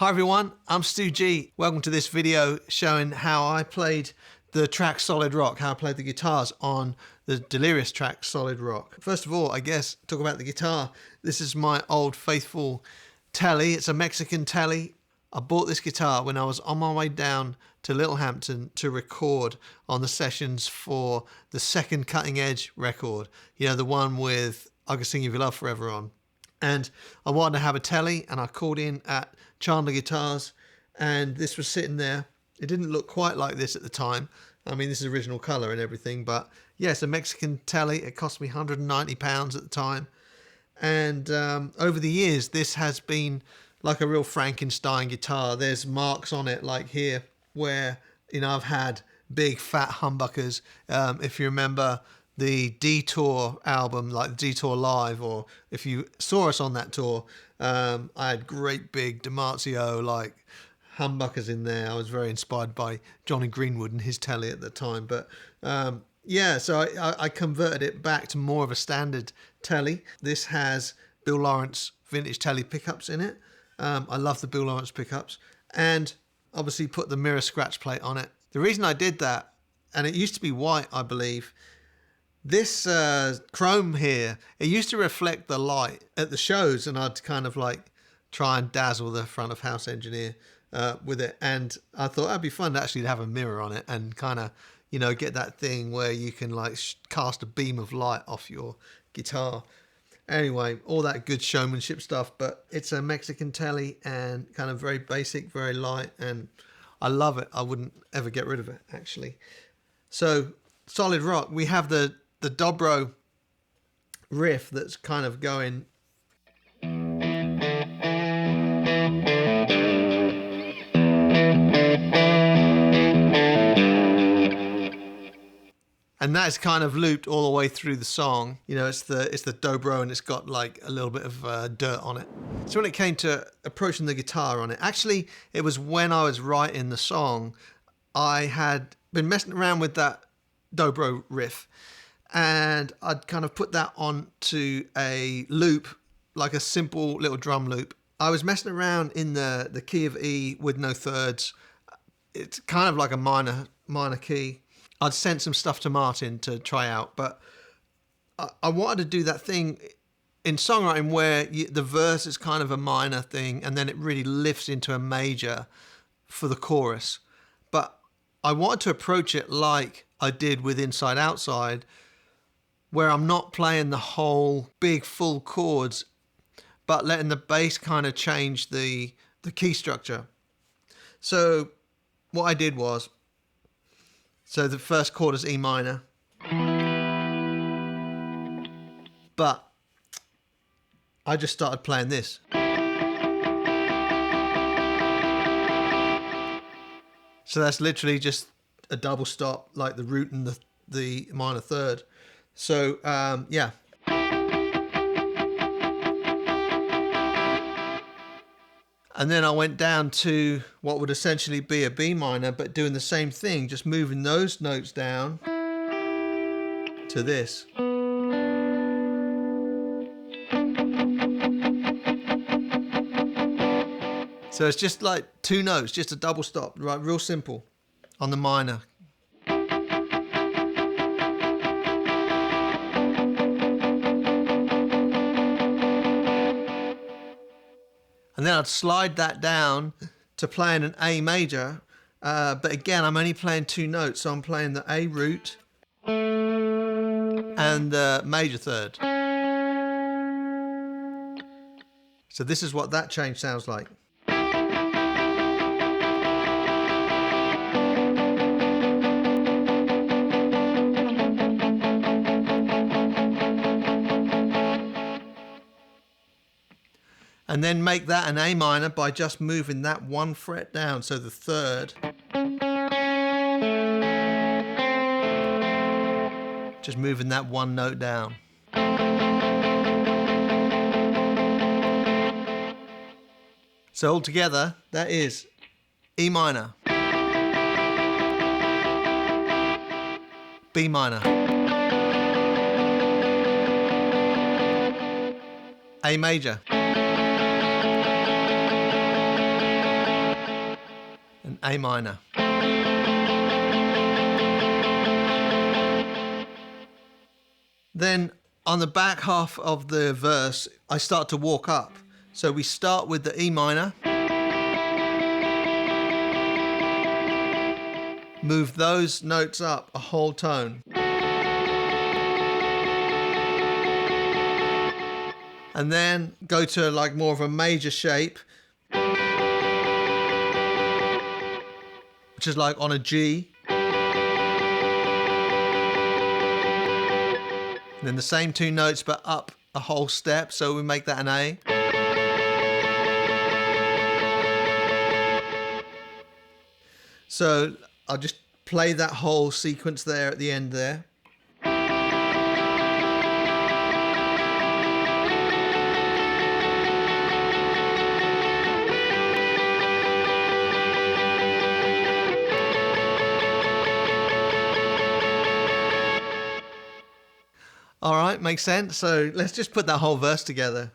Hi everyone, I'm Stu G. Welcome to this video showing how I played the track Solid Rock, how I played the guitars on the Delirious track Solid Rock. First of all, I guess, talk about the guitar. This is my old faithful Tele. It's a Mexican Tele. I bought this guitar when I was on my way down to Littlehampton to record on the sessions for the second Cutting Edge record. You know, the one with I Could Sing If You Love Forever on. And I wanted to have a Tele, and I called in at Chandler Guitars, and this was sitting there. It didn't look quite like this at the time. I mean, this is original colour and everything, but yeah, it's a Mexican Tele. It cost me £190 at the time. And over the years, this has been like a real Frankenstein guitar. There's marks on it, like here, where, you know, I've had big fat humbuckers. If you remember the Detour album, like Detour Live, or if you saw us on that tour, I had great big DiMarzio like humbuckers in there. I was very inspired by Johnny Greenwood and his Tele at the time. But yeah, so I converted it back to more of a standard Tele. This has Bill Lawrence vintage Tele pickups in it. I love the Bill Lawrence pickups, and obviously put the mirror scratch plate on it. The reason I did that, and it used to be white, I believe, this chrome here, it used to reflect the light at the shows, and I'd kind of like try and dazzle the front of house engineer with it. And I thought that'd be fun to actually have a mirror on it and kind of, you know, get that thing where you can like cast a beam of light off your guitar. Anyway, all that good showmanship stuff, but it's a Mexican Tele and kind of very basic, very light, and I love it. I wouldn't ever get rid of it, actually. So Solid Rock, we have the dobro riff that's kind of going. And that's kind of looped all the way through the song. You know, it's the dobro, and it's got like a little bit of dirt on it. So when it came to approaching the guitar on it, actually, it was when I was writing the song, I had been messing around with that dobro riff, and I'd kind of put that onto a loop, like a simple little drum loop. I was messing around in the key of E with no thirds. It's kind of like a minor key. I'd sent some stuff to Martin to try out, but I wanted to do that thing in songwriting where the verse is kind of a minor thing, and then it really lifts into a major for the chorus. But I wanted to approach it like I did with Inside Outside, where I'm not playing the whole big full chords, but letting the bass kind of change the key structure. So what I did was, so the first chord is E minor, but I just started playing this. So that's literally just a double stop, like the root and the minor third. So yeah. And then I went down to what would essentially be a B minor, but doing the same thing, just moving those notes down to this. So it's just like two notes, just a double stop, right? Real simple on the minor. And then I'd slide that down to playing an A major. But again, I'm only playing two notes. So I'm playing the A root and the major third. So this is what that change sounds like. And then make that an A minor by just moving that one fret down, so the third. Just moving that one note down. So altogether, that is E minor, B minor, A major, and A minor. Then on the back half of the verse, I start to walk up. So we start with the E minor, move those notes up a whole tone, and then go to like more of a major shape, which is like on a G. And then the same two notes but up a whole step, so we make that an A. So I'll just play that whole sequence there at the end there. All right, makes sense. So let's just put that whole verse together.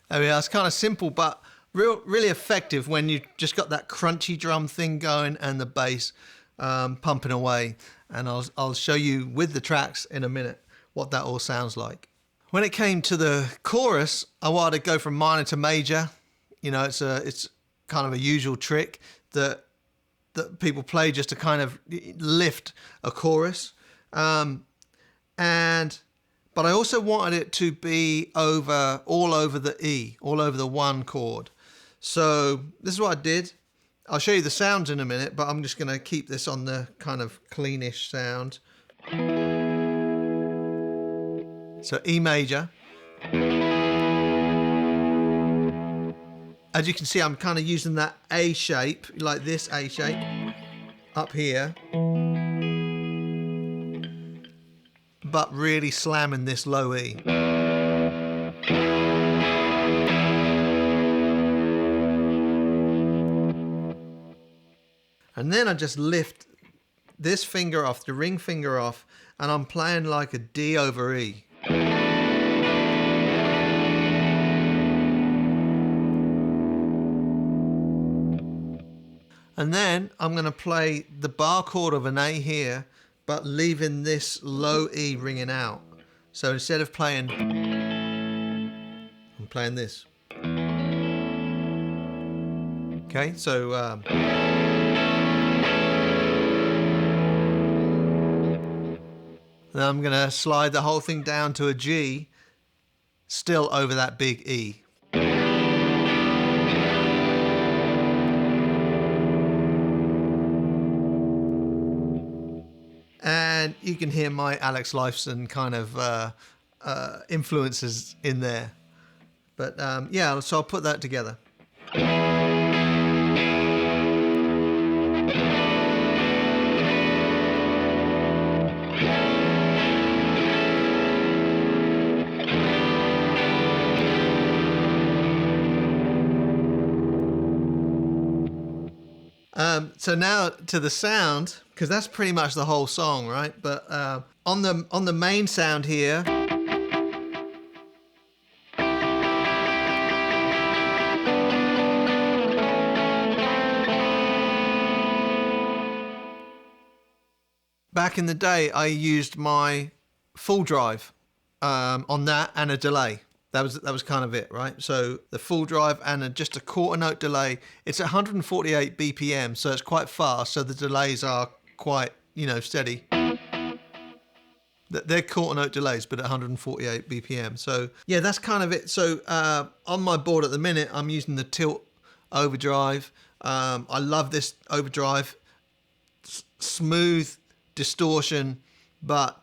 There we are. It's kind of simple, but really effective when you just got that crunchy drum thing going and the bass pumping away. And I'll show you with the tracks in a minute what that all sounds like. When it came to the chorus, I wanted to go from minor to major. You know, it's kind of a usual trick that people play just to kind of lift a chorus. But I also wanted it to be all over the E, all over the one chord. So this is what I did. I'll show you the sounds in a minute, but I'm just going to keep this on the kind of cleanish sound. So E major. As you can see, I'm kind of using that A shape, like this A shape, up here. But really slamming this low E. And then I just lift this finger off, the ring finger off, and I'm playing like a D over E. And then I'm going to play the bar chord of an A here, but leaving this low E ringing out. So instead of playing, I'm playing this. Okay, so then I'm gonna slide the whole thing down to a G, still over that big E. And you can hear my Alex Lifeson kind of influences in there. But yeah, so I'll put that together. So now to the sound, because that's pretty much the whole song, right? But on the main sound here, back in the day, I used my full drive on that and a delay. That was kind of it, right? So the full drive and just a quarter note delay. It's 148 BPM, so it's quite fast. So the delays are quite, steady. They're quarter note delays, but at 148 BPM. So yeah, that's kind of it. So on my board at the minute, I'm using the tilt overdrive I love this overdrive, smooth distortion, but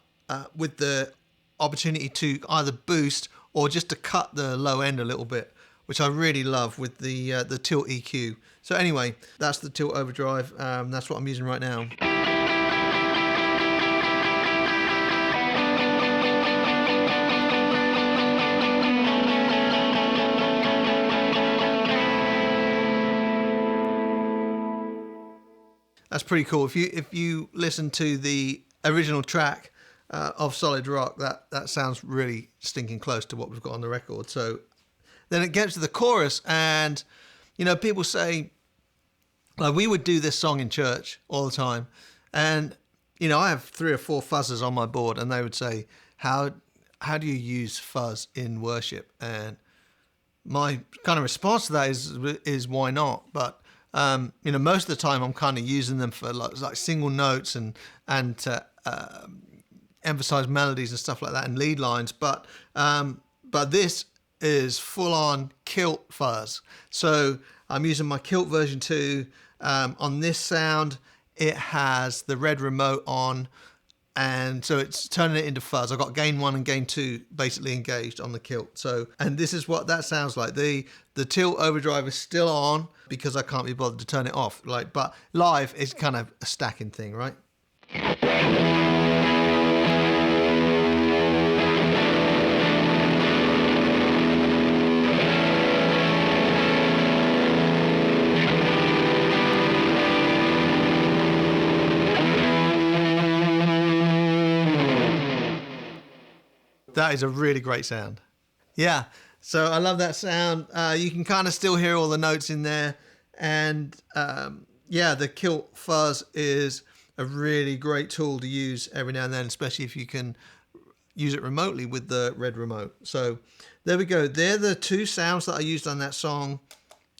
with the opportunity to either boost or just to cut the low end a little bit, which I really love with the tilt EQ. So anyway, that's the tilt overdrive. That's what I'm using right now. That's pretty cool. If you listen to the original track of Solid Rock, that sounds really stinking close to what we've got on the record. So then it gets to the chorus, and people say, like, we would do this song in church all the time, and I have 3 or 4 fuzzers on my board, and they would say, how do you use fuzz in worship? And my kind of response to that is why not? But most of the time I'm kind of using them for like single notes and to emphasize melodies and stuff like that and lead lines. But this is full on kilt fuzz. So I'm using my kilt version 2. On this sound, it has the red remote on, and so it's turning it into fuzz. I've got gain 1 and gain 2 basically engaged on the kilt. So, and this is what that sounds like. The tilt overdrive is still on because I can't be bothered to turn it off. But live is kind of a stacking thing, right? That is a really great sound. Yeah, so I love that sound. You can kind of still hear all the notes in there. And the kilt fuzz is a really great tool to use every now and then, especially if you can use it remotely with the red remote. So there we go. They're the 2 sounds that I used on that song.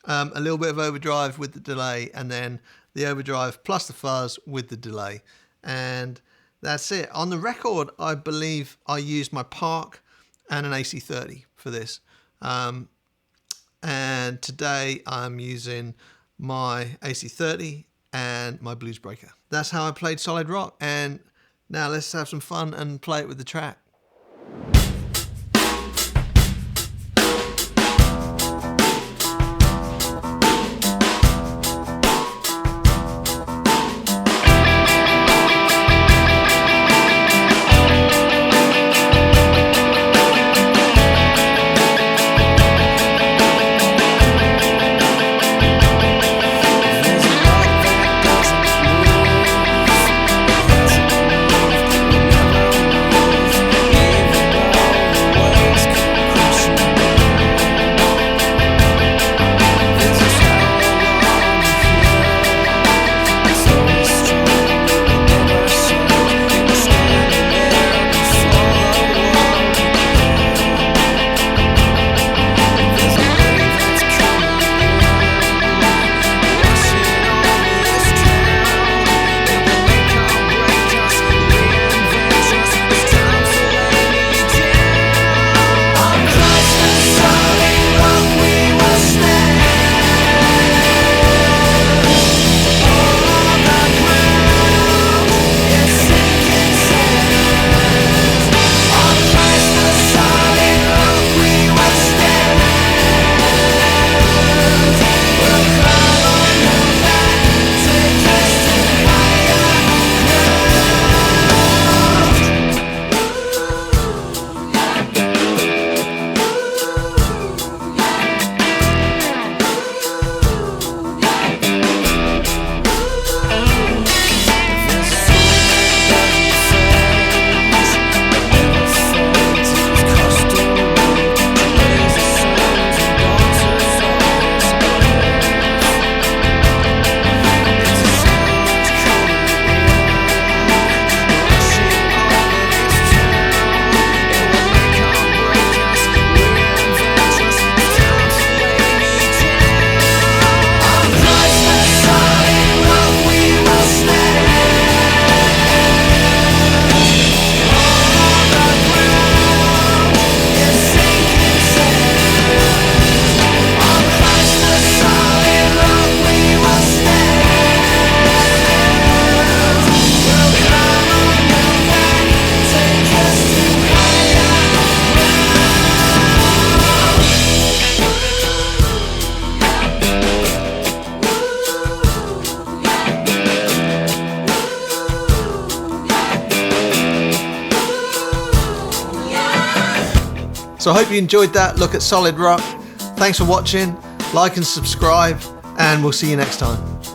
A little bit of overdrive with the delay, and then the overdrive plus the fuzz with the delay. And that's it. On the record, I believe I used my Park and an AC30 for this. And today I'm using my AC30 and my Blues Breaker. That's how I played Solid Rock. And now let's have some fun and play it with the track. So I hope you enjoyed that look at solid rock. Thanks for watching, like and subscribe, and we'll see you next time.